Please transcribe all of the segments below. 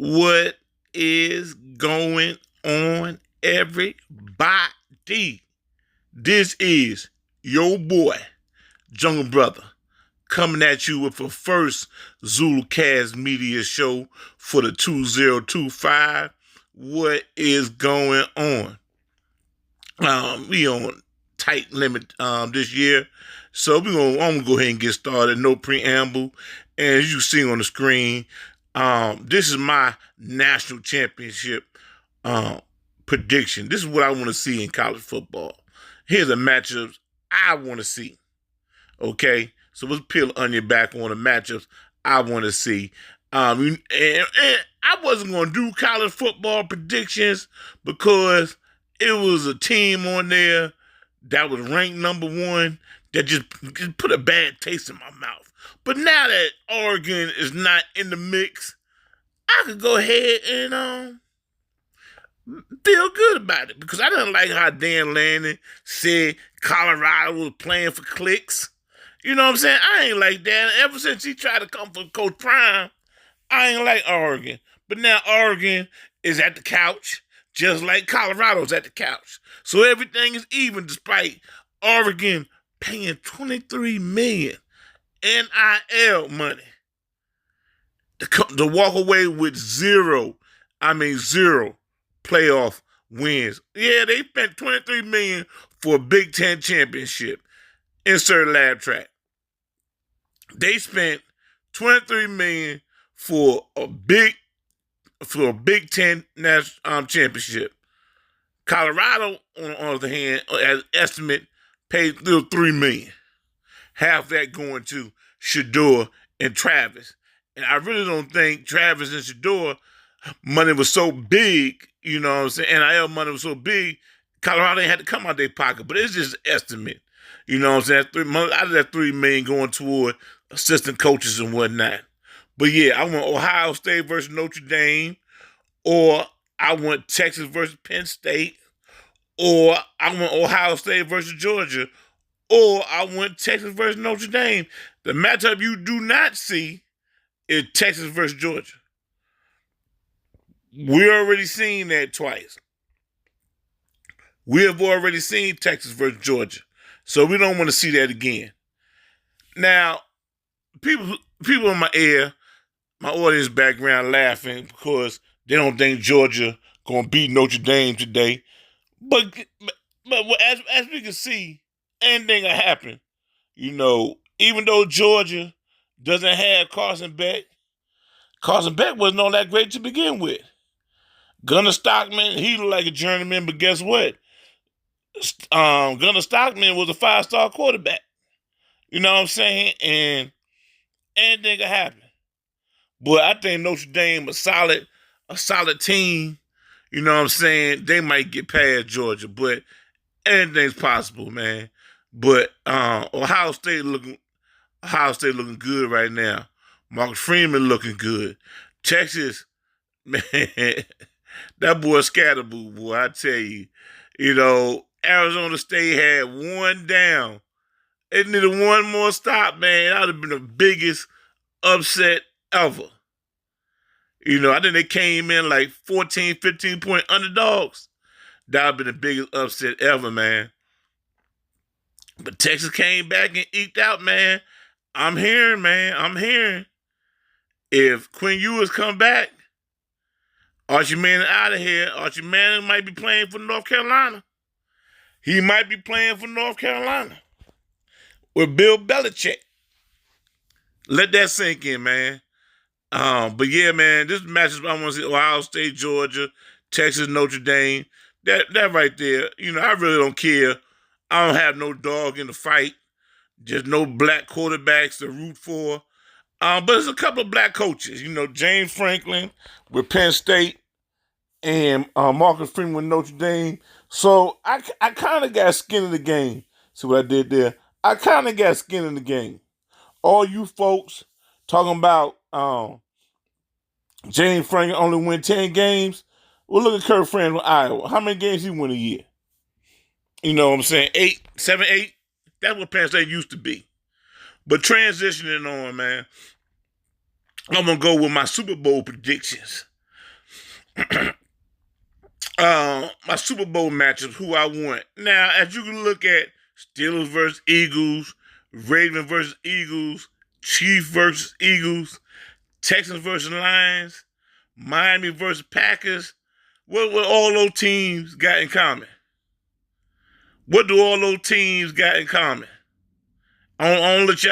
What is going on, everybody? This is your boy, Jungle Brother, coming at you with the first Zulcast media show for the 2025. What is going on? We on tight limit this year, so I'm gonna go ahead and get started. No preamble, and as you see on the screen, this is my national championship prediction. This is what I want to see in college football. Here's the matchups I want to see. Okay, so let's peel the onion back on the matchups I want to see. And I wasn't going to do college football predictions because it was a team on there that was ranked number one that just put a bad taste in my mouth. But now that Oregon is not in the mix, I could go ahead and feel good about it because I didn't like how Dan Lanning said Colorado was playing for clicks. You know what I'm saying? I ain't like that. Ever since he tried to come for Coach Prime, I ain't like Oregon. But now Oregon is at the couch, just like Colorado's at the couch. So everything is even despite Oregon paying $23 million NIL money to walk away with zero playoff wins. Yeah, they spent $23 million for a Big Ten championship. Insert lab track. They spent $23 million for a Big Ten national championship. Colorado, on the other hand, as estimate, paid $3 million. Half that going to Shedeur and Travis. And I really don't think Travis and Shedeur money was so big, you know what I'm saying? NIL money was so big, Colorado had to come out their pocket. But it's just an estimate. You know what I'm saying? Out of that $3 million going toward assistant coaches and whatnot. But yeah, I want Ohio State versus Notre Dame, or I want Texas versus Penn State, or I want Ohio State versus Georgia, or I want Texas versus Notre Dame. The matchup you do not see is Texas versus Georgia. We already seen that twice. We have already seen Texas versus Georgia. So we don't want to see that again. Now, people in my ear, my audience background laughing because they don't think Georgia gonna beat Notre Dame today. But as we can see, anything can happen. You know, even though Georgia doesn't have Carson Beck wasn't all that great to begin with. Gunnar Stockman, he looked like a journeyman, but guess what? Gunnar Stockman was a 5-star quarterback. You know what I'm saying? And anything can happen. But I think Notre Dame a solid team. You know what I'm saying? They might get past Georgia, but anything's possible, man. But Ohio State looking good right now. Marcus Freeman looking good. Texas, man, that boy Scatterboo, boy, I tell you. You know, Arizona State had one down. It needed one more stop, man. That would have been the biggest upset ever. You know, I think they came in like 14, 15-point underdogs. That would have been the biggest upset ever, man. But Texas came back and eked out, man. I'm hearing. If Quinn Ewers come back, Archie Manning out of here. Archie Manning might be playing for North Carolina. He might be playing for North Carolina with Bill Belichick. Let that sink in, man. But yeah, man, this matches I want to see: Ohio State, Georgia, Texas, Notre Dame. That right there, you know, I really don't care. I don't have no dog in the fight. Just no black quarterbacks to root for. But there's a couple of black coaches. You know, James Franklin with Penn State and Marcus Freeman with Notre Dame. So I kind of got skin in the game. See what I did there? I kind of got skin in the game. All you folks talking about James Franklin only win 10 games. Well, look at Kirk Franklin with Iowa. How many games he win a year? You know what I'm saying? 7, 8. That's what Penn State used to be. But transitioning on, man, I'm going to go with my Super Bowl predictions. My Super Bowl matchups, who I want. Now, as you can look at Steelers versus Eagles, Ravens versus Eagles, Chiefs versus Eagles, Texans versus Lions, Miami versus Packers. What all those teams got in common? What do all those teams got in common? I want to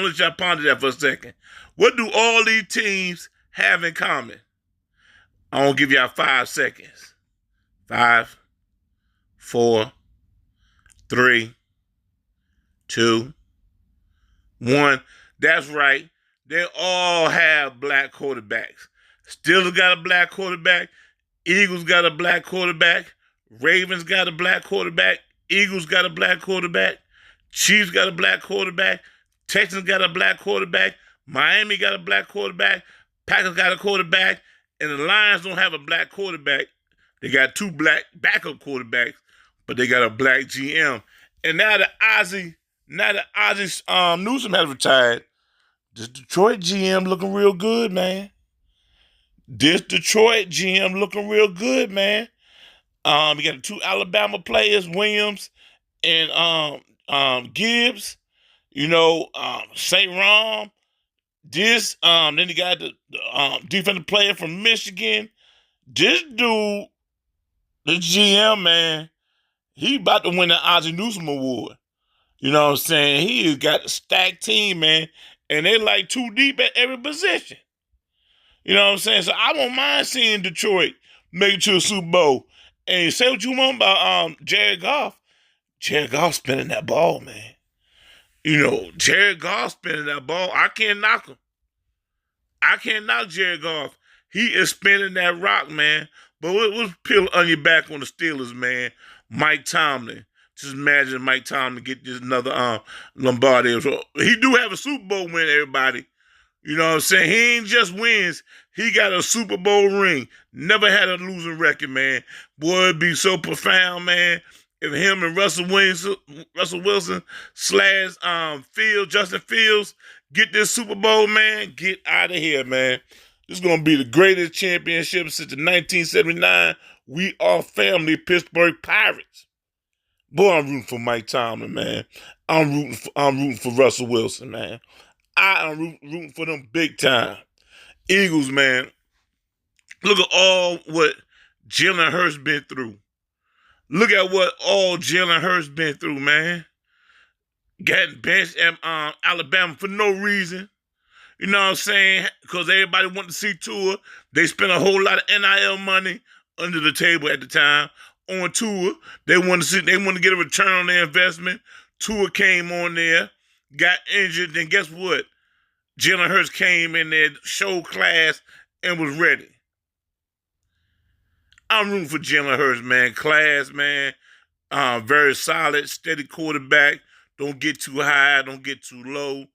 let y'all ponder that for a second. What do all these teams have in common? I want to give y'all 5 seconds. 5, 4, 3, 2, 1. That's right. They all have black quarterbacks. Steelers got a black quarterback. Eagles got a black quarterback. Ravens got a black quarterback. Eagles got a black quarterback. Chiefs got a black quarterback. Texans got a black quarterback. Miami got a black quarterback. Packers got a quarterback. And the Lions don't have a black quarterback. They got 2 black backup quarterbacks, but they got a black GM. And now that Ozzie Newsome has retired, this Detroit GM looking real good, man. This Detroit GM looking real good, man. We got the 2 Alabama players, Williams and Gibbs. St. Rom. Then you got the defensive player from Michigan. This dude, the GM, man, he about to win the Ozzie Newsome Award. You know what I'm saying? He got a stacked team, man, and they like 2 deep at every position. You know what I'm saying? So I won't mind seeing Detroit make it to a Super Bowl. And say what you want about Jared Goff. Jared Goff spinning that ball, man. Jared Goff spinning that ball. I can't knock him. I can't knock Jared Goff. He is spinning that rock, man. But let's peel onion back on the Steelers, man. Mike Tomlin. Just imagine Mike Tomlin get this another Lombardi. So he do have a Super Bowl win, everybody. You know what I'm saying? He ain't just wins. He got a Super Bowl ring. Never had a losing record, man. Boy, it'd be so profound, man. If him and Russell Wilson / Justin Fields, get this Super Bowl, man, get out of here, man. This is going to be the greatest championship since the 1979 We Are Family Pittsburgh Pirates. Boy, I'm rooting for Mike Tomlin, man. I'm rooting for Russell Wilson, man. I am rooting for them big time. Eagles, man. Look at all what Jalen Hurts been through. Look at what all Jalen Hurts been through, man. Getting benched at Alabama for no reason. You know what I'm saying? Because everybody wanted to see Tua. They spent a whole lot of NIL money under the table at the time on Tua. They wanted to get a return on their investment. Tua came on there, got injured, then guess what? Jalen Hurts came in there, showed class, and was ready. I'm rooting for Jalen Hurts, man. Class, man. Very solid, steady quarterback. Don't get too high, don't get too low.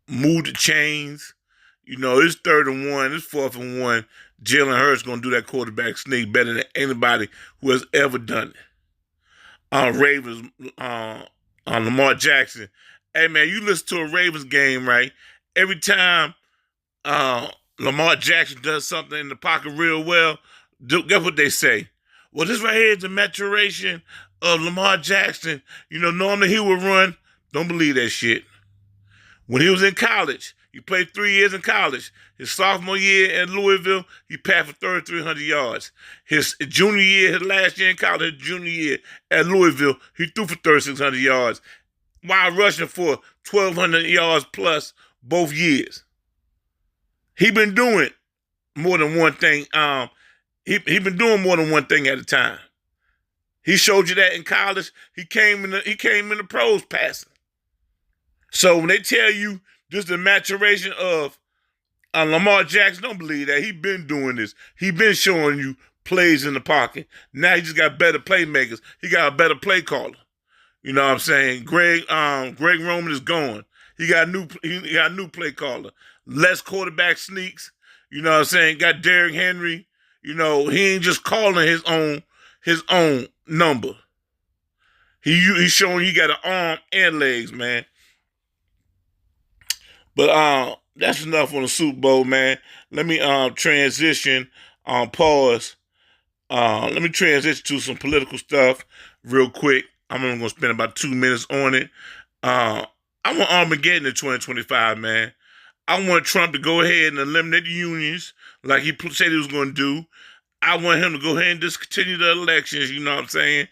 Move the chains. It's 3rd and 1, it's 4th and 1. Jalen Hurts gonna do that quarterback sneak better than anybody who has ever done it. Ravens, Lamar Jackson. Hey man, you listen to a Ravens game, right? Every time Lamar Jackson does something in the pocket real well, guess what they say? Well, this right here is the maturation of Lamar Jackson. Normally he would run. Don't believe that shit. When he was in college, he played 3 years in college. His sophomore year at Louisville, he passed for 3,300 yards. His junior year, his last year in college, his junior year at Louisville, he threw for 3,600 yards while rushing for 1,200 yards plus both years. He been doing more than one thing. He been doing more than one thing at a time. He showed you that in college. He came in the pros passing. So when they tell you this is the maturation of Lamar Jackson, don't believe that. He been doing this. He been showing you plays in the pocket. Now he just got better playmakers. He got a better play caller. You know what I'm saying? Greg Roman is gone. He got a new play caller. Less quarterback sneaks. You know what I'm saying? Got Derrick Henry. He ain't just calling his own number. He's showing he got an arm and legs, man. But that's enough on the Super Bowl, man. Let me transition pause. Let me transition to some political stuff real quick. I'm only going to spend about 2 minutes on it. I want Armageddon in 2025, man. I want Trump to go ahead and eliminate the unions like he said he was going to do. I want him to go ahead and discontinue the elections, you know what I'm saying?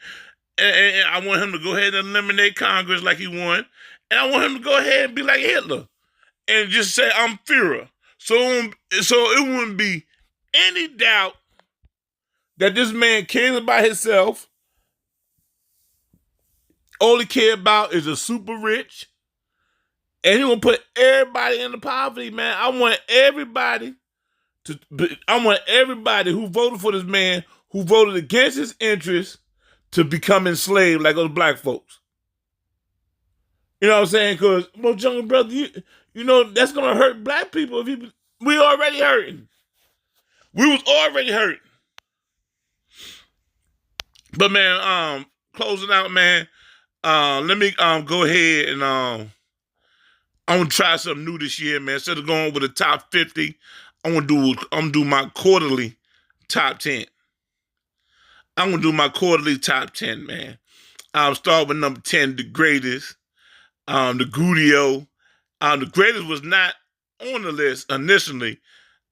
And I want him to go ahead and eliminate Congress like he won. And I want him to go ahead and be like Hitler and just say, I'm Führer. So it wouldn't be any doubt that this man cares about himself. All he cares about is the super rich. And he gonna put everybody into poverty, man. I want everybody who voted for this man, who voted against his interests, to become enslaved like those black folks. You know what I'm saying? Because, most younger brother, you know, that's gonna hurt black people. We already hurting. We was already hurting. But man, closing out, man. Let me go ahead and I'm gonna try something new this year, man. Instead of going with the top 50, I'm gonna do my quarterly top 10. I'm gonna do my quarterly top 10, man. I'll start with number 10, the greatest. The Gudio. The greatest was not on the list initially.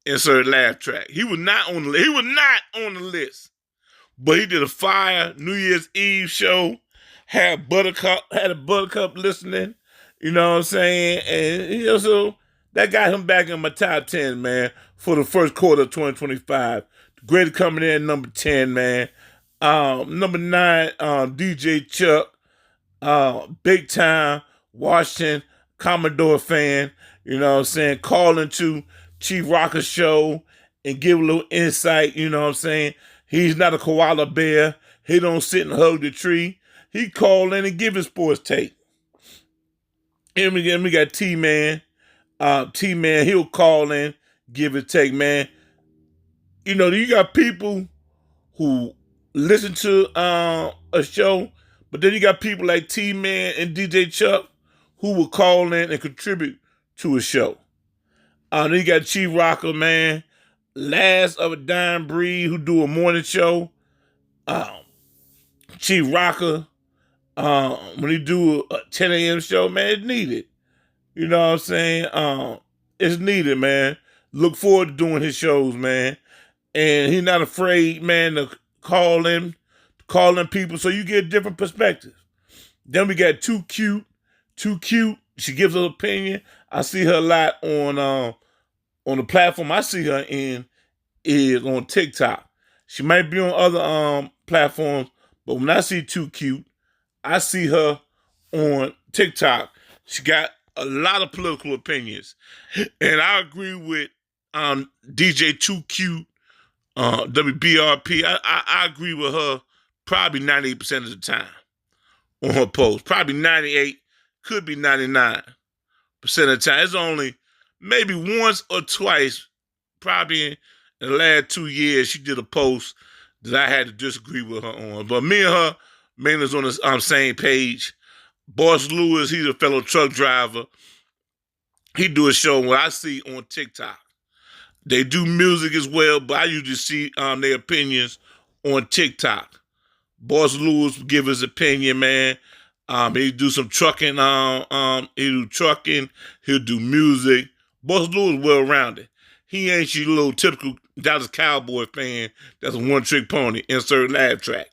Insert laugh track. He was not on the list. But he did a fire New Year's Eve show. Had a Buttercup listening. You know what I'm saying? And you know, so that got him back in my top 10, man, for the first quarter of 2025. The greatest coming in at number 10, man. Number 9, DJ Chuck. Big time Washington Commodore fan. You know what I'm saying? Calling to Chief Rocker's show and give a little insight. You know what I'm saying? He's not a koala bear. He don't sit and hug the tree. He call in and give his sports take. And we got T-Man. T-Man, he'll call in, give his take, man. You know, you got people who listen to a show, but then you got people like T-Man and DJ Chuck who will call in and contribute to a show. Then you got Chief Rocker, man. Last of a dying breed who do a morning show. Chief Rocker, when he do a 10 a.m. show, man, it's needed. You know what I'm saying? It's needed, man. Look forward to doing his shows, man. And he's not afraid, man, to call in people so you get a different perspective. Then we got Too Cute. She gives her opinion. I see her a lot on the platform I see her in is on TikTok. She might be on other platforms, but when I see Too Cute, I see her on TikTok. She got a lot of political opinions. And I agree with DJ Too Cute, WBRP. I agree with her probably 98% of the time on her post. Probably 98, could be 99% of the time. It's only maybe once or twice, probably in the last 2 years, she did a post that I had to disagree with her on. But me and her, mainly is on the same page. Boss Lewis, he's a fellow truck driver. He do a show what I see on TikTok. They do music as well, but I usually see their opinions on TikTok. Boss Lewis give his opinion, man. He do some trucking. He do trucking. He'll do music. Boss Lewis well-rounded. He ain't your little typical Dallas Cowboy fan that's a one-trick pony. Insert laugh track.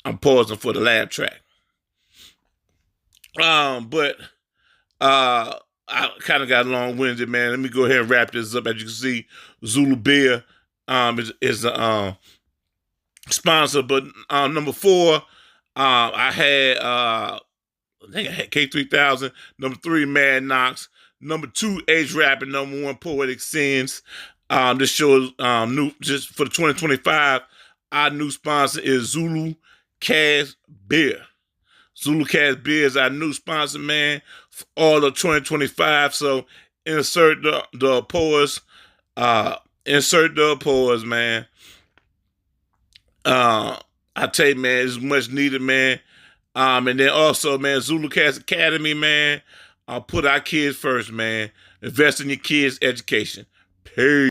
I'm pausing for the laugh track. But I kind of got long-winded, man. Let me go ahead and wrap this up. As you can see, Zulu Beer is a sponsor. But number 4, I think I had K3000. Number 3, Mad Knox. Number 2, Age Rap. And number 1, Poetic Sins. This show is new just for the 2025. Our new sponsor is Zulu Cast Beer. Zulu Cast Beer is our new sponsor, man, for all of 2025. So insert the pause. Insert the pause, man. I tell you, man, it's much needed, man. And then also, man, Zulu Cast Academy, man. Put our kids first, man. Invest in your kids' education. Peace.